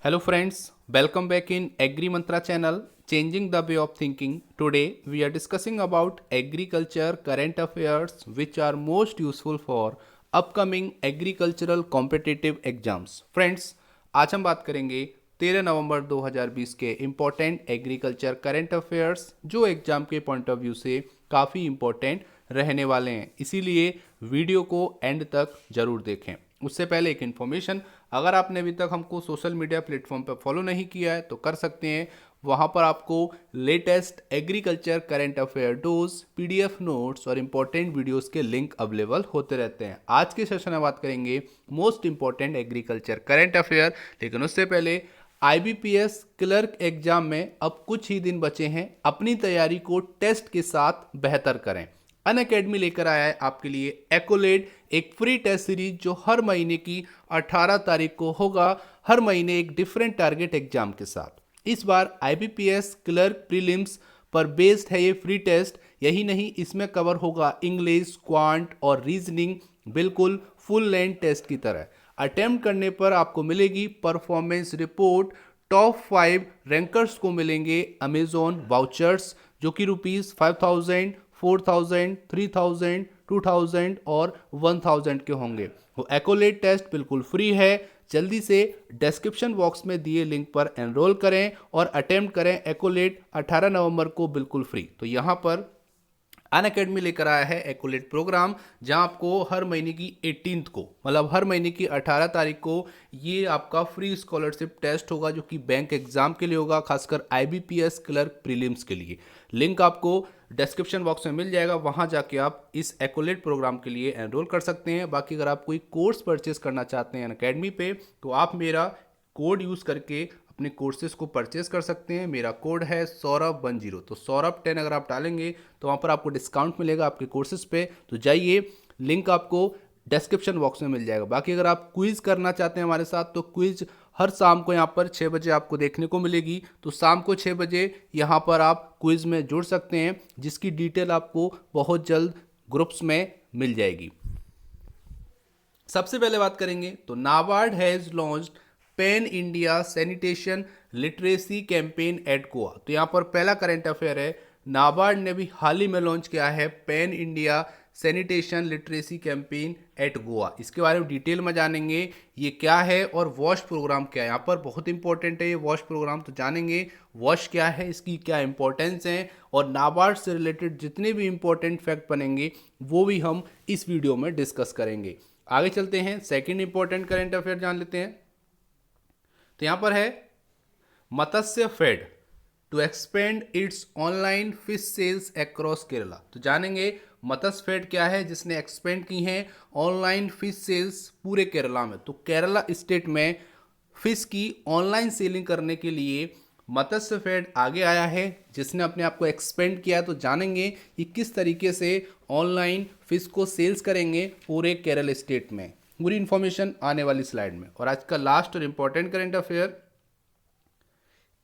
Hello friends, welcome back in Agri Mantra channel, changing the way of thinking. Today we are discussing about agriculture current affairs which are most useful for upcoming agricultural competitive exams. Friends, आज हम बात करेंगे 13 नवंबर 2020 के important agriculture current affairs जो exam के point of view से काफ़ी important रहने वाले हैं, इसीलिए वीडियो को एंड तक जरूर देखें। उससे पहले एक इन्फॉर्मेशन, अगर आपने अभी तक हमको सोशल मीडिया प्लेटफॉर्म पर फॉलो नहीं किया है तो कर सकते हैं। वहाँ पर आपको latest agriculture current affair dose, PDF notes और इम्पोर्टेंट वीडियोस के लिंक अवेलेबल होते रहते हैं। आज के सेशन में बात करेंगे most important agriculture current affair, लेकिन उससे पहले आईबीपीएस क्लर्क एग्जाम में अब कुछ ही दिन बचे हैं। अपनी तैयारी को टेस्ट के साथ बेहतर करें। अनअकैडमी लेकर आया है आपके लिए एक्कोलेड, एक फ्री टेस्ट सीरीज जो हर महीने की 18 तारीख को होगा, हर महीने एक डिफरेंट टारगेट एग्जाम के साथ। इस बार आईबीपीएस क्लर्क प्रीलिम्स पर बेस्ड है ये फ्री टेस्ट। यही नहीं, इसमें कवर होगा इंग्लिश, क्वांट और रीजनिंग, बिल्कुल फुल लेंथ टेस्ट की तरह। अटेम्प्ट करने पर आपको मिलेगी परफॉर्मेंस रिपोर्ट। टॉप 5 रैंकर्स को मिलेंगे अमेजोन वाउचर्स जो कि ₹5000, 4000, 3000, 2000 और 1000 के होंगे। वो एक्कोलेड टेस्ट बिल्कुल फ्री है। जल्दी से डिस्क्रिप्शन बॉक्स में दिए लिंक पर एनरोल करें और अटेम्प्ट करें एक्कोलेड 18 नवंबर को बिल्कुल फ्री। तो यहाँ पर अनअकैडमी लेकर आया है एक्कोलेड प्रोग्राम, जहां आपको हर महीने की 18th को, मतलब हर महीने की 18 तारीख को ये आपका फ्री स्कॉलरशिप टेस्ट होगा जो कि बैंक एग्जाम के लिए होगा, खासकर आईबीपीएस क्लर्क प्रीलिम्स के लिए। लिंक आपको डिस्क्रिप्शन बॉक्स में मिल जाएगा, वहां जाके आप इस एक्कोलेड प्रोग्राम के लिए एनरोल कर सकते हैं। बाकी अगर आप कोई कोर्स परचेस करना चाहते हैं अनअकैडमी पे तो आप मेरा कोड यूज़ करके अपने कोर्सेज को परचेस कर सकते हैं। मेरा कोड है सौरभ10। तो सौरभ10 अगर आप डालेंगे तो वहाँ पर आपको डिस्काउंट मिलेगा आपके कोर्सेज पे। तो जाइए, लिंक आपको डिस्क्रिप्शन बॉक्स में मिल जाएगा। बाकी अगर आप क्विज़ करना चाहते हैं हमारे साथ तो क्विज़ हर शाम को यहाँ पर 6 बजे आपको देखने को मिलेगी। तो शाम को 6 बजे यहाँ पर आप क्विज़ में जुड़ सकते हैं, जिसकी डिटेल आपको बहुत जल्द ग्रुप्स में मिल जाएगी। सबसे पहले बात करेंगे तो NABARD has launched pan India sanitation literacy campaign at Goa. तो यहाँ पर पहला करंट अफेयर है, नाबार्ड ने भी हाल ही में लॉन्च किया है pan India sanitation literacy campaign at Goa. इसके बारे में डिटेल में जानेंगे ये क्या है और वॉश प्रोग्राम क्या है। यहाँ पर बहुत इंपॉर्टेंट है ये वॉश प्रोग्राम, तो जानेंगे वॉश क्या है, इसकी क्या इंपॉर्टेंस है, और नाबार्ड से रिलेटेड जितने भी इंपॉर्टेंट फैक्ट बनेंगे वो भी हम इस वीडियो में डिस्कस करेंगे। आगे चलते हैं, सेकेंड इंपॉर्टेंट करंट अफेयर जान लेते हैं। तो यहां पर है Matsyafed to expand its online fish sales across Kerala. तो जानेंगे मत्स्य फेड क्या है जिसने एक्सपेंड की है ऑनलाइन फिश सेल्स पूरे केरला में। तो केरला स्टेट में फिश की ऑनलाइन सेलिंग करने के लिए मत्स्य फेड आगे आया है, जिसने अपने आप को एक्सपेंड किया। तो जानेंगे कि किस तरीके से ऑनलाइन फिश को सेल्स करेंगे पूरे केरल स्टेट में। पूरी इंफॉर्मेशन आने वाली स्लाइड में। और आज का लास्ट और important current affair,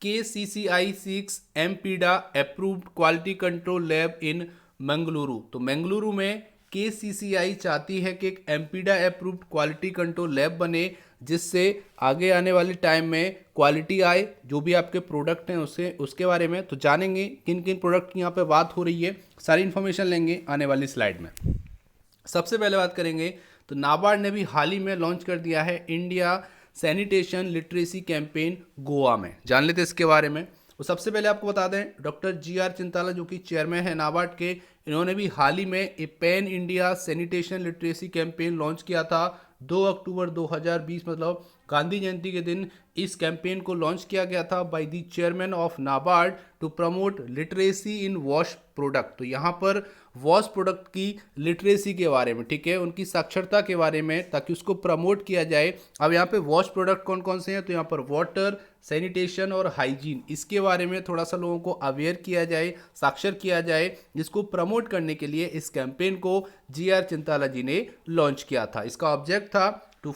KCCI seeks MPEDA approved quality control lab in Mangaluru. तो मंगलुरु में KCCI चाहती है कि एक MPEDA approved quality control lab बने, जिससे आगे आने वाले टाइम में क्वालिटी आए जो भी आपके प्रोडक्ट हैं उसके बारे में। तो जानेंगे किन किन प्रोडक्ट की यहाँ पे बात हो रही है, सारी इन्फॉर्मेशन लेंगे आने वाली स्लाइड में। सबसे पहले बात करेंगे तो नाबार्ड ने भी हाल ही में लॉन्च कर दिया है India sanitation literacy campaign Goa में। जान लेते हैं इसके बारे में। तो सबसे पहले आपको बता दें, डॉक्टर GR चिंताला जो कि चेयरमैन है नाबार्ड के, इन्होंने भी हाल ही में a pan India sanitation literacy campaign launch किया था 2 अक्टूबर 2020, मतलब गांधी जयंती के दिन इस कैंपेन को लॉन्च किया गया था by the chairman of NABARD to promote literacy in वॉश प्रोडक्ट। तो यहाँ पर वॉश प्रोडक्ट की लिटरेसी के बारे में, ठीक है, उनकी साक्षरता के बारे में, ताकि उसको प्रमोट किया जाए। अब यहाँ पे वॉश प्रोडक्ट कौन कौन से हैं, तो यहाँ पर वाटर, सैनिटेशन और हाइजीन, इसके बारे में थोड़ा सा लोगों को अवेयर किया जाए, साक्षर किया जाए, जिसको प्रमोट करने के लिए इस कैंपेन को GR चिंताला जी ने लॉन्च किया था। इसका ऑब्जेक्ट था to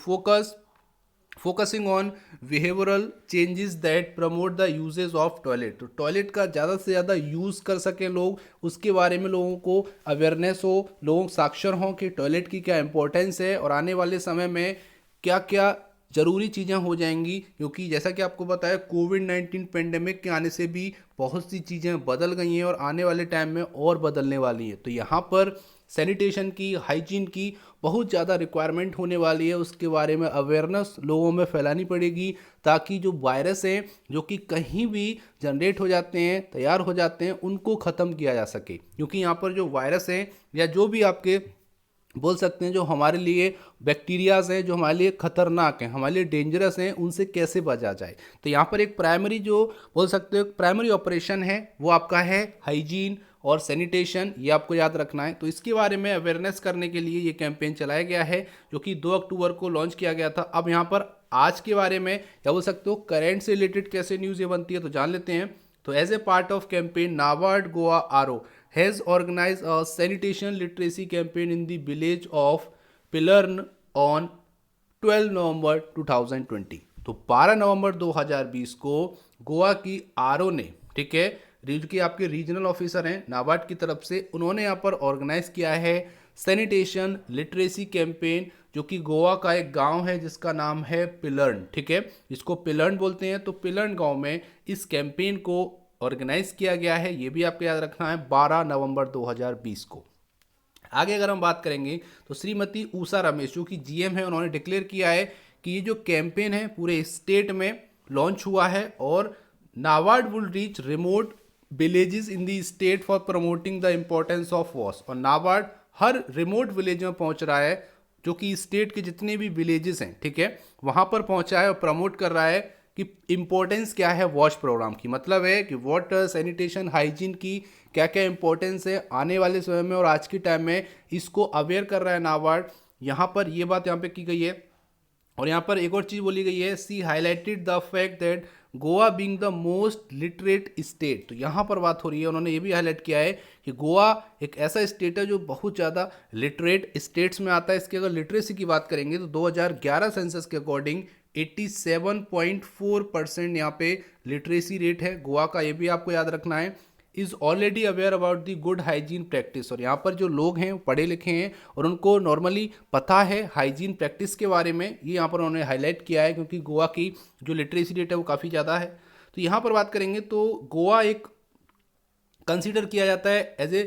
focusing on behavioural changes that promote the usages of toilet. तो टॉयलेट का ज़्यादा से ज़्यादा यूज़ कर सकें लोग, उसके बारे में लोगों को अवेयरनेस हो, लोग साक्षर हों कि टॉयलेट की क्या इंपॉर्टेंस है और आने वाले समय में क्या क्या ज़रूरी चीज़ें हो जाएंगी, क्योंकि जैसा कि आपको पता है कोविड-19 पेंडेमिक के आने से भी बहुत सी चीज़ें बदल गई हैं और आने वाले टाइम में और बदलने वाली हैं। तो यहाँ पर सैनिटेशन की, हाइजीन की बहुत ज़्यादा रिक्वायरमेंट होने वाली है, उसके बारे में अवेयरनेस लोगों में फैलानी पड़ेगी, ताकि जो वायरस हैं जो कि कहीं भी जनरेट हो जाते हैं, तैयार हो जाते हैं, उनको ख़त्म किया जा सके। क्योंकि यहाँ पर जो वायरस हैं या जो भी आपके बोल सकते हैं जो हमारे लिए बैक्टीरियाज हैं, जो हमारे लिए खतरनाक हैं, हमारे लिए डेंजरस हैं, उनसे कैसे बचा जाए। तो यहाँ पर एक प्राइमरी जो बोल सकते हो प्राइमरी ऑपरेशन है वो आपका है हाइजीन और सैनिटेशन, ये आपको याद रखना है। तो इसके बारे में अवेयरनेस करने के लिए ये कैंपेन चलाया गया है, जो कि 2 अक्टूबर को लॉन्च किया गया था। अब यहाँ पर आज के बारे में या बोल सकते हो करंट से रिलेटेड कैसे न्यूज़ ये बनती है, तो जान लेते हैं। तो as a part of campaign NABARD Goa RO has organized a sanitation literacy campaign in the village of Pillarn on 12 नवंबर 2020। तो 12 नवंबर 2020 को गोवा की आरओ ने, ठीक है, जो कि आपके रीजनल ऑफिसर हैं नाबार्ड की तरफ से, उन्होंने यहाँ पर ऑर्गेनाइज किया है सैनिटेशन लिटरेसी कैंपेन, जो कि गोवा का एक गांव है जिसका नाम है पिलर्न, ठीक है, इसको पिलर्न बोलते हैं। तो पिलर्न गांव में इस कैंपेन को ऑर्गेनाइज किया गया है, ये भी आपको याद रखना है, 12 नवंबर 2020 को। आगे अगर हम बात करेंगे तो श्रीमती उषा रमेश जो कि जीएम है, उन्होंने डिक्लेयर किया है कि ये जो कैंपेन है पूरे स्टेट में लॉन्च हुआ है और NABARD will reach remote villages in the state for promoting the importance of wash. और नाबार्ड हर रिमोट विलेज में पहुंच रहा है, जो कि स्टेट के जितने भी विलेजेस हैं, ठीक है, वहां पर पहुंचा है और प्रमोट कर रहा है कि इंपॉर्टेंस क्या है वॉश प्रोग्राम की। मतलब है कि वाटर सैनिटेशन हाइजीन की क्या क्या इंपॉर्टेंस है आने वाले समय में और आज के टाइम में, इसको अवेयर कर रहा है नाबार्ड। यहाँ पर ये बात यहाँ पे की गई है। और यहाँ पर एक और चीज़ बोली गई है, she highlighted the fact that Goa being the most literate state. तो यहाँ पर बात हो रही है, उन्होंने ये भी हाईलाइट किया है कि गोवा एक ऐसा स्टेट है जो बहुत ज़्यादा लिटरेट स्टेट्स में आता है। इसकी अगर लिटरेसी की बात करेंगे तो 2011 सेंसस के अकॉर्डिंग 87.4% यहाँ पे लिटरेसी रेट है गोवा का, ये भी आपको याद रखना है। Is already aware about the good hygiene practice. और यहाँ पर जो लोग हैं पढ़े लिखे हैं और उनको नॉर्मली पता है हाइजीन प्रैक्टिस के बारे में, ये यहाँ पर उन्होंने हाईलाइट किया है, क्योंकि गोवा की जो लिटरेसी रेट है वो काफ़ी ज़्यादा है। तो यहाँ पर बात करेंगे तो गोवा एक कंसिडर किया जाता है एज ए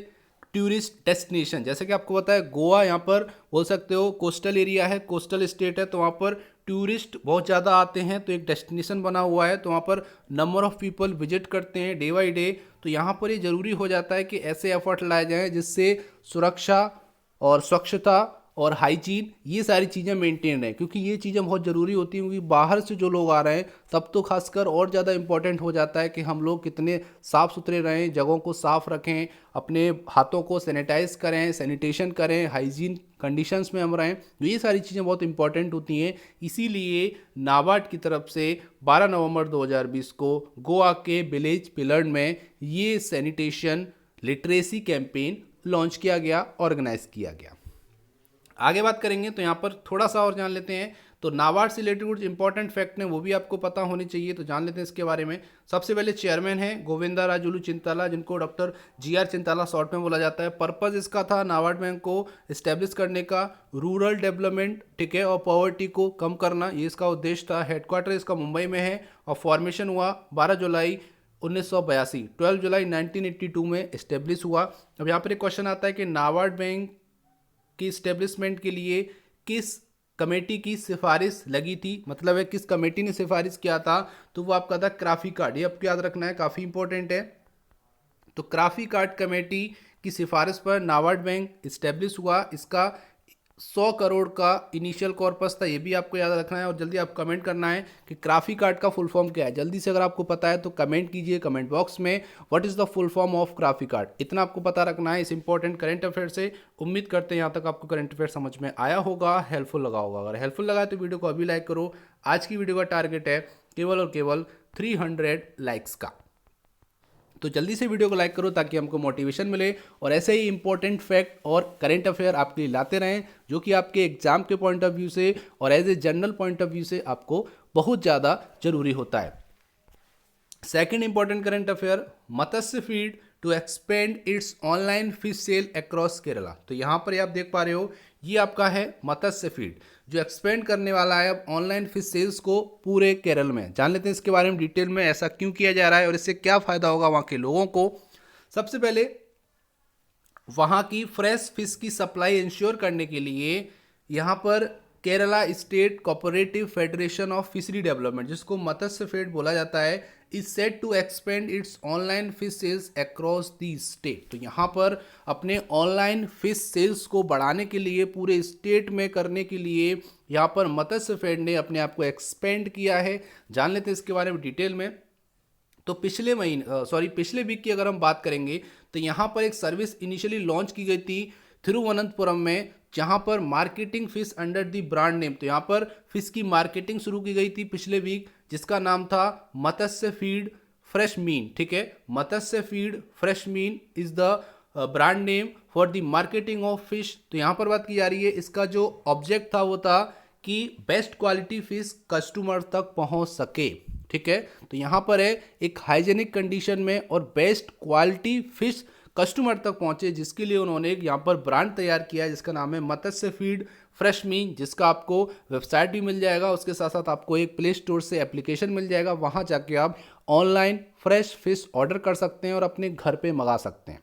टूरिस्ट डेस्टिनेशन। जैसे कि आपको पता है गोवा यहाँ पर बोल सकते हो कोस्टल एरिया है, कोस्टल स्टेट है, तो वहाँ पर टूरिस्ट बहुत ज़्यादा आते हैं, तो एक डेस्टिनेशन बना हुआ है, तो वहाँ पर नंबर ऑफ़ पीपल विजिट करते हैं डे बाई डे। तो यहाँ पर ये ज़रूरी हो जाता है कि ऐसे एफर्ट लाए जाएँ जिससे सुरक्षा और स्वच्छता और हाइजीन ये सारी चीज़ें मेंटेन है, क्योंकि ये चीज़ें बहुत ज़रूरी होती हैं। क्योंकि बाहर से जो लोग आ रहे हैं तब तो खासकर और ज़्यादा इंपॉर्टेंट हो जाता है कि हम लोग कितने साफ़ सुथरे रहें, जगहों को साफ़ रखें, अपने हाथों को सैनिटाइज करें, सैनिटेशन करें, हाइजीन कंडीशंस में हम रहें। तो ये सारी चीज़ें बहुत इंपॉर्टेंट होती हैं। इसीलिए नाबार्ड की तरफ से 12 नवंबर 2020 को गोवा के विलेज पिलर्न में ये सैनिटेशन लिटरेसी कैंपेन लॉन्च किया गया, ऑर्गेनाइज किया गया। आगे बात करेंगे तो यहाँ पर थोड़ा सा और जान लेते हैं। तो नाबार्ड से रिलेटेड कुछ इंपॉर्टेंट फैक्ट हैं, वो भी आपको पता होने चाहिए, तो जान लेते हैं इसके बारे में। सबसे पहले चेयरमैन हैं गोविंदा राजुलू चिंताला, जिनको डॉक्टर GR चिंताला शॉर्ट में बोला जाता है। पर्पज़ इसका था नाबार्ड बैंक को इस्टेब्लिश करने का, रूरल डेवलपमेंट, ठीक है, और पॉवर्टी को कम करना, ये इसका उद्देश्य था। हेडक्वार्टर इसका मुंबई में है और फॉर्मेशन हुआ 12 जुलाई 1982, 12 जुलाई 1982 में इस्टेब्लिश हुआ। अब यहाँ पर एक क्वेश्चन आता है कि नाबार्ड बैंक की इस्टेब्लिशमेंट के लिए किस कमेटी की सिफारिश लगी थी, मतलब है किस कमेटी ने सिफारिश किया था, तो वो आपका था क्राफी कार्ड। ये आपको याद रखना है, काफ़ी इंपॉर्टेंट है। तो क्राफी कार्ड कमेटी की सिफारिश पर नाबार्ड बैंक इस्टेब्लिश हुआ। इसका 100 करोड़ का इनिशियल कॉर्पस था, ये भी आपको याद रखना है। और जल्दी आप कमेंट करना है कि क्राफी कार्ड का फुल फॉर्म क्या है। जल्दी से अगर आपको पता है तो कमेंट कीजिए कमेंट बॉक्स में, what is the full form of क्राफी कार्ड। इतना आपको पता रखना है इस इंपॉर्टेंट करंट अफेयर से। उम्मीद करते हैं यहाँ तक आपको करंट अफेयर समझ में आया होगा, हेल्पफुल लगा होगा। अगर हेल्पफुल लगा तो वीडियो को अभी लाइक करो। आज की वीडियो का टारगेट है केवल और केवल 300 लाइक्स का, तो जल्दी से वीडियो को लाइक करो ताकि हमको मोटिवेशन मिले और ऐसे ही इंपॉर्टेंट फैक्ट और करंट अफेयर आपके लिए लाते रहें, जो कि आपके एग्जाम के पॉइंट ऑफ व्यू से और as a general point of view से आपको बहुत ज़्यादा जरूरी होता है। Second important current affair, Matsyafed to expand its online fish sale across Kerala. तो यहाँ पर आप देख पा रहे हो ये आपका है मत्स्य फीड, जो एक्सपेंड करने वाला है अब ऑनलाइन फिश सेल्स को पूरे केरल में। जान लेते हैं इसके बारे में डिटेल में, ऐसा क्यों किया जा रहा है और इससे क्या फ़ायदा होगा वहाँ के लोगों को। सबसे पहले वहाँ की फ्रेश फिश की सप्लाई इंश्योर करने के लिए यहाँ पर Kerala state cooperative federation of fishery development, जिसको मत्स्य फेड बोला जाता है, is set to expand its online fish sales across the state. तो यहाँ पर अपने ऑनलाइन फिश सेल्स को बढ़ाने के लिए, पूरे स्टेट में करने के लिए यहाँ पर मत्स्य फेड ने अपने आप को एक्सपेंड किया है। जान लेते हैं इसके बारे में डिटेल में। तो पिछले वीक की अगर हम बात करेंगे तो यहाँ पर एक सर्विस इनिशियली लॉन्च की गई थी थिरुवनंतपुरम में, जहाँ पर marketing fish under the brand name. तो यहाँ पर फिश की मार्केटिंग शुरू की गई थी पिछले वीक, जिसका नाम था मत्स्य फीड फ्रेश मीन। ठीक है, Matsyafed fresh Meen is the brand name for the marketing of fish. तो यहाँ पर बात की जा रही है, इसका जो ऑब्जेक्ट था वो था कि बेस्ट क्वालिटी फिश कस्टमर तक पहुँच सके। ठीक है, तो यहाँ पर है एक हाइजेनिक कंडीशन में और बेस्ट क्वालिटी फिश कस्टमर तक पहुँचे, जिसके लिए उन्होंने एक यहाँ पर ब्रांड तैयार किया है जिसका नाम है मत्स्य फीड फ्रेश मीन, जिसका आपको वेबसाइट भी मिल जाएगा। उसके साथ साथ आपको एक प्ले स्टोर से एप्लीकेशन मिल जाएगा, वहाँ जाके आप ऑनलाइन फ्रेश फिश ऑर्डर कर सकते हैं और अपने घर पे मंगा सकते हैं।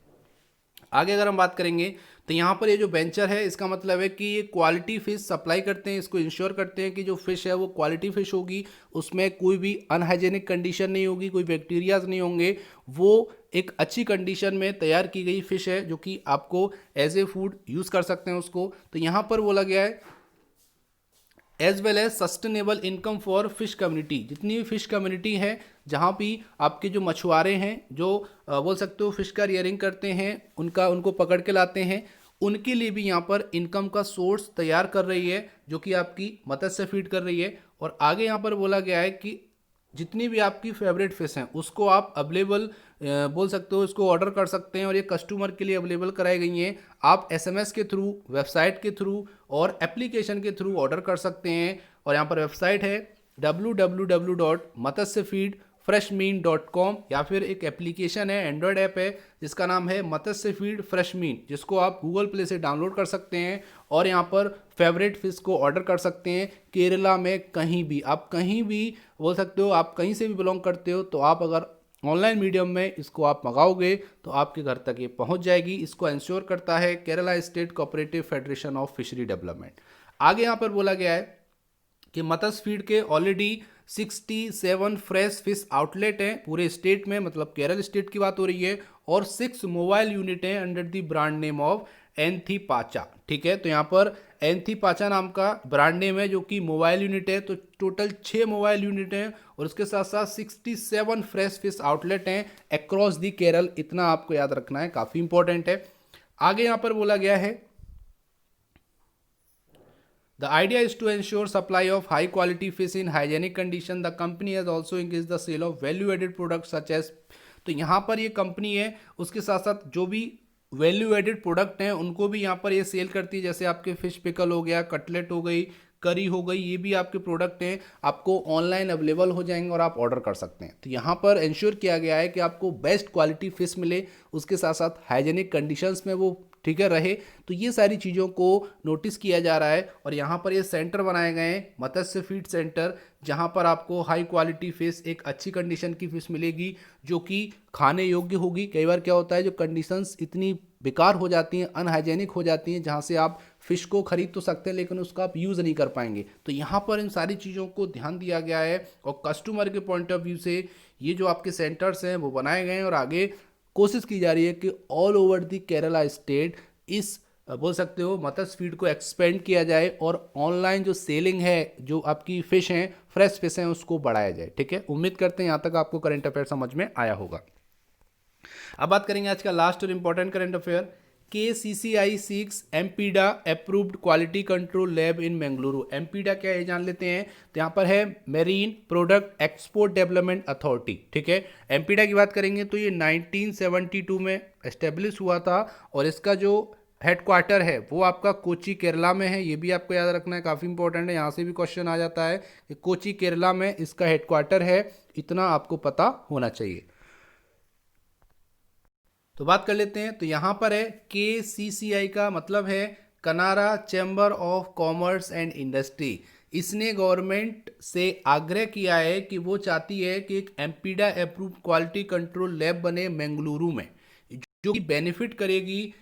आगे अगर हम बात करेंगे तो यहाँ पर ये जो वेंचर है, इसका मतलब है कि ये क्वालिटी फिश सप्लाई करते हैं, इसको इंश्योर करते हैं कि जो फिश है वो क्वालिटी फिश होगी, उसमें कोई भी अनहाइजेनिक कंडीशन नहीं होगी, कोई बैक्टीरियाज नहीं होंगे, वो एक अच्छी कंडीशन में तैयार की गई फिश है जो कि आपको एज ए फूड यूज़ कर सकते हैं उसको। तो यहाँ पर बोला गया है as well as sustainable income for fish community. जितनी भी फिश कम्युनिटी है, जहाँ भी आपके जो मछुआरे हैं, जो बोल सकते हो फिश का रियरिंग करते हैं, उनको पकड़ के लाते हैं, उनके लिए भी यहाँ पर इनकम का सोर्स तैयार कर रही है, जो कि आपकी मत्स्य फीड कर रही है। और आगे यहाँ पर बोला गया है कि जितनी भी आपकी फेवरेट फिश हैं उसको आप अवेलेबल बोल सकते हो, इसको ऑर्डर कर सकते हैं और ये कस्टमर के लिए अवेलेबल कराई गई हैं। आप SMS के थ्रू, वेबसाइट के थ्रू और एप्लीकेशन के थ्रू ऑर्डर कर सकते हैं। और यहाँ पर वेबसाइट है www.matsyafeedfreshmean.com, या फिर एक एप्लीकेशन है, एंड्रॉयड ऐप है जिसका नाम है मत्स्य फीड फ्रेश मीन, जिसको आप गूगल प्ले से डाउनलोड कर सकते हैं और यहाँ पर फेवरेट फिश को ऑर्डर कर सकते हैं। केरला में कहीं भी, आप कहीं भी बोल सकते हो, आप कहीं से भी बिलोंग करते हो, तो आप अगर ऑनलाइन मीडियम में इसको आप मंगाओगे तो आपके घर तक ये पहुंच जाएगी। इसको इंश्योर करता है Kerala state cooperative federation of fishery development. आगे यहाँ पर बोला गया है कि मत्स्य फीड के ऑलरेडी 67 फ्रेश फिश आउटलेट हैं पूरे स्टेट में, मतलब केरल स्टेट की बात हो रही है, और 6 मोबाइल यूनिट हैं under the brand name of Anthippacha. ठीक है, तो यहाँ पर एंथीपाचा नाम का ब्रांड नेम है जो कि मोबाइल यूनिट है। तो टोटल 6 मोबाइल यूनिट हैं और उसके साथ साथ 67 फ्रेश फिश आउटलेट हैं अक्रॉस दी केरल। इतना आपको याद रखना है, काफ़ी इंपॉर्टेंट है। आगे यहाँ पर बोला गया है The idea is to ensure supply of high quality fish in hygienic condition. The company has also increased the sale of value added products such as, तो यहाँ पर ये कंपनी है, उसके साथ साथ जो भी वैल्यू एडेड प्रोडक्ट हैं उनको भी यहाँ पर ये सेल करती है, जैसे आपके फिश पिकल हो गया, कटलेट हो गई, करी हो गई, ये भी आपके प्रोडक्ट हैं, आपको ऑनलाइन अवेलेबल हो जाएंगे और आप ऑर्डर कर सकते हैं। तो यहाँ पर इंश्योर किया गया है कि आपको बेस्ट क्वालिटी फिश मिले, उसके साथ साथ हाइजेनिक कंडीशंस में वो ठीक है रहे। तो ये सारी चीज़ों को नोटिस किया जा रहा है और यहाँ पर ये सेंटर बनाए गए हैं, मत्स्य फीड सेंटर, जहाँ पर आपको हाई क्वालिटी फिश, एक अच्छी कंडीशन की फिश मिलेगी जो कि खाने योग्य होगी। कई बार क्या होता है, जो कंडीशंस इतनी बेकार हो जाती हैं, अनहाइजेनिक हो जाती हैं, जहाँ से आप फिश को खरीद तो सकते हैं लेकिन उसका आप यूज़ नहीं कर पाएंगे। तो यहाँ पर इन सारी चीज़ों को ध्यान दिया गया है और कस्टमर के पॉइंट ऑफ व्यू से ये जो आपके सेंटर्स हैं वो बनाए गए हैं और आगे कोशिश की जा रही है कि all over the Kerala state इस बोल सकते हो मत्स्य फीड को एक्सपेंड किया जाए और ऑनलाइन जो सेलिंग है, जो आपकी फ़िश हैं, फ्रेश फिश हैं, उसको बढ़ाया जाए। ठीक है, उम्मीद करते हैं यहाँ तक आपको करंट अफेयर समझ में आया होगा। अब बात करेंगे आज का लास्ट और important current affair. KCCI seeks MPEDA approved quality control lab in Bengaluru. MPEDA क्या है जान लेते हैं। तो यहाँ पर है marine product export development authority. ठीक है, एम्पीडा की बात करेंगे तो ये 1972 में एस्टेब्लिश हुआ था और इसका जो हेडक्वार्टर है वो आपका कोची केरला में है। ये भी आपको याद रखना है, काफ़ी इंपॉर्टेंट है, यहाँ से भी क्वेश्चन आ जाता है कि कोची केरला में इसका हेडक्वार्टर है, इतना आपको पता होना चाहिए। तो बात कर लेते हैं। तो यहाँ पर है KCCI का मतलब है Canara chamber of commerce and industry, इसने गवर्नमेंट से आग्रह किया है कि वो चाहती है कि एक MPEDA approved quality control lab बने बेंगलुरु में, जो कि बेनिफिट करेगी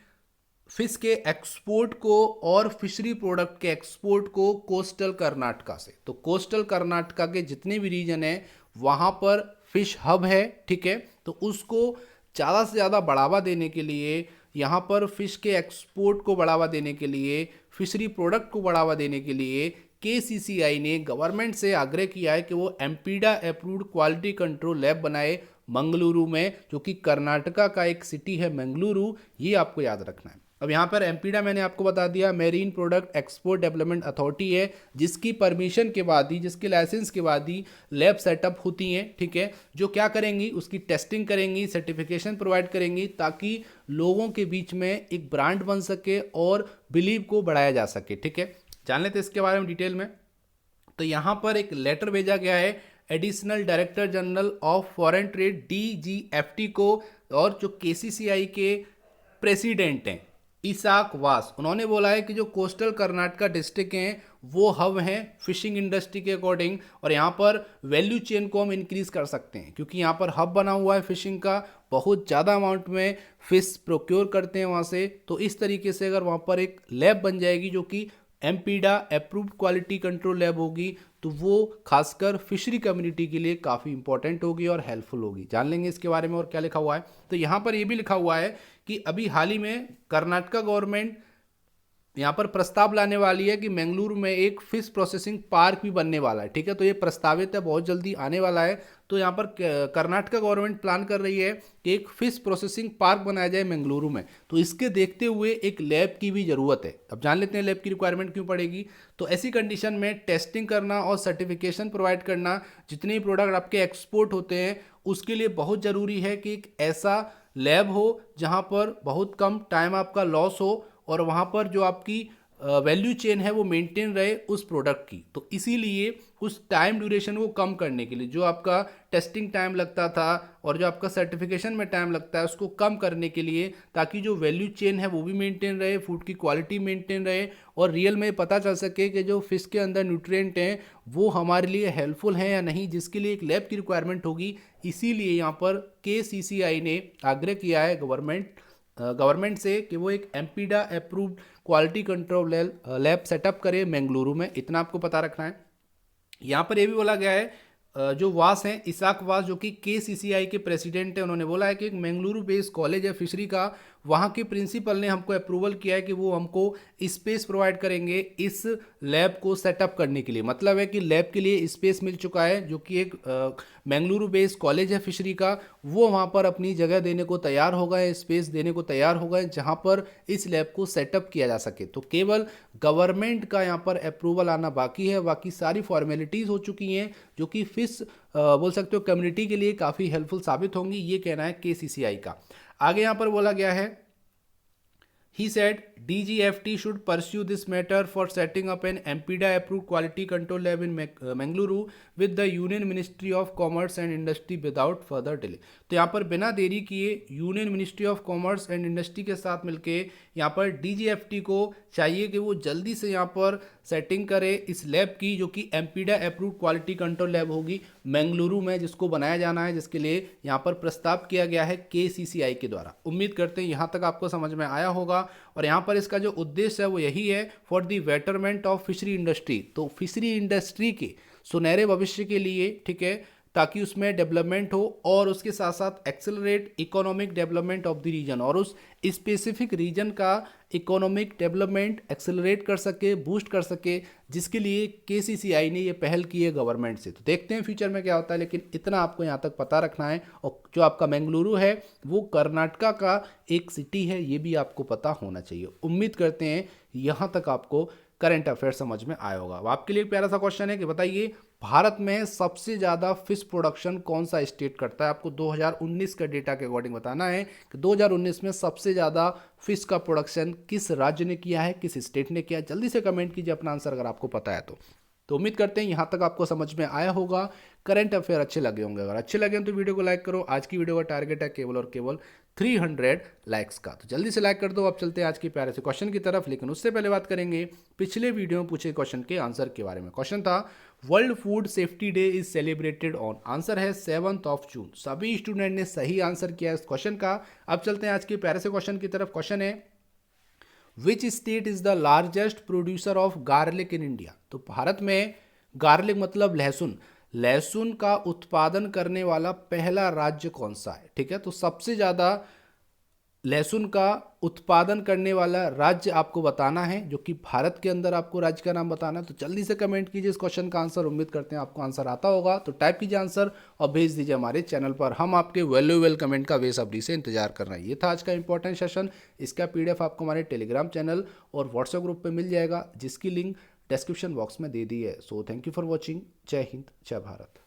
फिश के एक्सपोर्ट को और फिशरी प्रोडक्ट के एक्सपोर्ट को कोस्टल कर्नाटका से। तो कोस्टल कर्नाटका के जितने भी रीजन है वहाँ पर फिश हब है, ठीक है। तो उसको ज़्यादा से ज़्यादा बढ़ावा देने के लिए, यहाँ पर फिश के एक्सपोर्ट को बढ़ावा देने के लिए, फिशरी प्रोडक्ट को बढ़ावा देने के लिए केसीसीआई ने गवर्नमेंट से आग्रह किया है कि वो एम्पीडा अप्रूव्ड क्वालिटी कंट्रोल लैब बनाए मंगलुरु में, जो कि कर्नाटका का एक सिटी है मंगलुरु, ये आपको याद रखना है। अब यहाँ पर एम्पीडा मैंने आपको बता दिया marine product export development authority है, जिसकी परमिशन के बाद ही, जिसके लाइसेंस के बाद ही लैब सेटअप होती हैं, ठीक है। जो क्या करेंगी, उसकी टेस्टिंग करेंगी, सर्टिफिकेशन प्रोवाइड करेंगी, ताकि लोगों के बीच में एक ब्रांड बन सके और बिलीव को बढ़ाया जा सके, ठीक है। जान लेते इसके बारे में डिटेल में। तो यहाँ पर एक लेटर भेजा गया है additional director general of foreign trade DGFT को, और जो केसीसीआई के प्रेसिडेंट हैं इसाक वास, उन्होंने बोला है कि जो कोस्टल कर्नाटका डिस्ट्रिक्ट हैं वो हब हैं फिशिंग इंडस्ट्री के अकॉर्डिंग, और यहाँ पर वैल्यू चेन को हम इंक्रीज कर सकते हैं, क्योंकि यहाँ पर हब बना हुआ है फिशिंग का, बहुत ज़्यादा अमाउंट में फिश प्रोक्योर करते हैं वहाँ से। तो इस तरीके से अगर वहाँ पर एक लैब बन जाएगी जो कि एम्पीडा अप्रूव्ड क्वालिटी कंट्रोल लैब होगी, तो वो खासकर फिशरी कम्युनिटी के लिए काफ़ी इंपॉर्टेंट होगी और हेल्पफुल होगी। जान लेंगे इसके बारे में और क्या लिखा हुआ है। तो यहाँ पर ये भी लिखा हुआ है कि अभी हाल ही में कर्नाटका गवर्नमेंट यहाँ पर प्रस्ताव लाने वाली है कि मंगलुरु में एक फिश प्रोसेसिंग पार्क भी बनने वाला है, ठीक है। तो ये प्रस्तावित है, बहुत जल्दी आने वाला है। तो यहाँ पर कर्नाटका गवर्नमेंट प्लान कर रही है कि एक फिश प्रोसेसिंग पार्क बनाया जाए मंगलुरु में। तो इसके देखते हुए एक लैब की भी ज़रूरत है। अब जान लेते हैं लैब की रिक्वायरमेंट क्यों पड़ेगी। तो ऐसी कंडीशन में टेस्टिंग करना और सर्टिफिकेशन प्रोवाइड करना, जितने भी प्रोडक्ट आपके एक्सपोर्ट होते हैं उसके लिए बहुत ज़रूरी है कि एक ऐसा लैब हो जहाँ पर बहुत कम टाइम आपका लॉस हो और वहाँ पर जो आपकी वैल्यू चेन है वो मेंटेन रहे उस प्रोडक्ट की। तो इसीलिए उस टाइम ड्यूरेशन को कम करने के लिए, जो आपका टेस्टिंग टाइम लगता था और जो आपका सर्टिफिकेशन में टाइम लगता है उसको कम करने के लिए, ताकि जो वैल्यू चेन है वो भी मेंटेन रहे, फूड की क्वालिटी मेंटेन रहे और रियल में पता चल सके कि जो फिश के अंदर न्यूट्रिएंट हैं वो हमारे लिए हेल्पफुल हैं या नहीं, जिसके लिए एक लैब की रिक्वायरमेंट होगी। इसीलिए यहाँ पर KCCI ने आग्रह किया है गवर्नमेंट से कि वो एक MPEDA approved quality control lab setup करे मंगलुरु में। इतना आपको पता रखना है। यहाँ पर ये भी बोला गया है, जो वास हैं इसाक वास, जो कि KCCI के प्रेसिडेंट हैं, उन्होंने बोला है कि एक मंगलुरु बेस्ड कॉलेज है फिशरी का, वहाँ के प्रिंसिपल ने हमको अप्रूवल किया है कि वो हमको स्पेस प्रोवाइड करेंगे इस लैब को सेटअप करने के लिए। मतलब है कि लैब के लिए स्पेस मिल चुका है, जो कि एक मंगलुरु बेस्ड कॉलेज है फिशरी का, वो वहाँ पर अपनी जगह देने को तैयार हो गए, स्पेस देने को तैयार हो गए, जहाँ पर इस लैब को सेटअप किया जा सके। तो केवल गवर्नमेंट का यहाँ पर अप्रूवल आना बाकी है, बाकी सारी फॉर्मेलिटीज़ हो चुकी हैं, जो कि फिश बोल सकते हो कम्युनिटी के लिए काफ़ी हेल्पफुल साबित होंगी, ये कहना है KCCI का। आगे यहाँ पर बोला गया है, he said DGFT should pursue this matter for setting up an MPDA approved quality control lab in Mangaluru with the Union Ministry of Commerce and Industry without further delay। तो यहाँ पर बिना देरी किए union ministry of commerce and industry के साथ मिलके यहाँ पर DGFT को चाहिए कि वो जल्दी से यहाँ पर सेटिंग करे इस लैब की, जो कि एम्पीडा अप्रूव्ड क्वालिटी कंट्रोल लैब होगी मंगलुरु में, जिसको बनाया जाना है, जिसके लिए यहाँ पर प्रस्ताव किया गया है KCCI के द्वारा। उम्मीद करते हैं यहाँ तक आपको समझ में आया होगा। और यहाँ पर इसका जो उद्देश्य है वो यही है, for the betterment of fishery industry. तो फिशरी इंडस्ट्री के सुनहरे भविष्य के लिए, ठीक है, ताकि उसमें डेवलपमेंट हो और उसके साथ साथ accelerate economic development of the region, और उस स्पेसिफिक रीजन का इकोनॉमिक डेवलपमेंट एक्सेलरेट कर सके, बूस्ट कर सके, जिसके लिए KCCI ने ये पहल की है गवर्नमेंट से। तो देखते हैं फ्यूचर में क्या होता है, लेकिन इतना आपको यहाँ तक पता रखना है। और जो आपका मंगलुरु है वो कर्नाटका का एक सिटी है, ये भी आपको पता होना चाहिए। उम्मीद करते हैं यहाँ तक आपको करंट अफेयर समझ में आया होगा। अब आपके लिए एक प्यारा सा क्वेश्चन है कि बताइए भारत में सबसे ज़्यादा फिश प्रोडक्शन कौन सा स्टेट करता है। आपको 2019 का डेटा के अकॉर्डिंग बताना है कि 2019 में सबसे ज़्यादा फिश का प्रोडक्शन किस राज्य ने किया है, किस स्टेट ने किया है। जल्दी से कमेंट कीजिए अपना आंसर अगर आपको पता है तो। तो उम्मीद करते हैं यहाँ तक आपको समझ में आया होगा, करंट अफेयर अच्छे लगे होंगे। अगर अच्छे लगे तो वीडियो को लाइक करो। आज की वीडियो का टारगेट है केवल और केवल 300 लाइक्स का, तो जल्दी से लाइक कर दो। अब चलते हैं आज के प्यारे से क्वेश्चन की तरफ, लेकिन उससे पहले बात करेंगे पिछले वीडियो में पूछे क्वेश्चन के आंसर के बारे में। क्वेश्चन था world food safety day is celebrated on, answer है 7 जून। सभी स्टूडेंट ने सही आंसर किया इस क्वेश्चन का। अब चलते हैं आज के प्यारे से क्वेश्चन की तरफ। क्वेश्चन है which state is the largest producer of garlic in India. तो भारत में गार्लिक मतलब लहसुन, लहसुन का उत्पादन करने वाला पहला राज्य कौन सा है? ठीक है, तो सबसे ज्यादा लहसुन का उत्पादन करने वाला राज्य आपको बताना है, जो कि भारत के अंदर आपको राज्य का नाम बताना है। तो जल्दी से कमेंट कीजिए इस क्वेश्चन का आंसर। उम्मीद करते हैं आपको आंसर आता होगा, तो टाइप कीजिए आंसर और भेज दीजिए हमारे चैनल पर। हम आपके वैल्यूएबल कमेंट का बेसब्री से इंतजार कर रहे हैं। ये था आज का इंपॉर्टेंट सेशन। इसका पीडीएफ आपको हमारे टेलीग्राम चैनल और व्हाट्सएप ग्रुप पर मिल जाएगा, जिसकी लिंक डिस्क्रिप्शन बॉक्स में दे दी है। So thank you for watching. जय हिंद, जय भारत।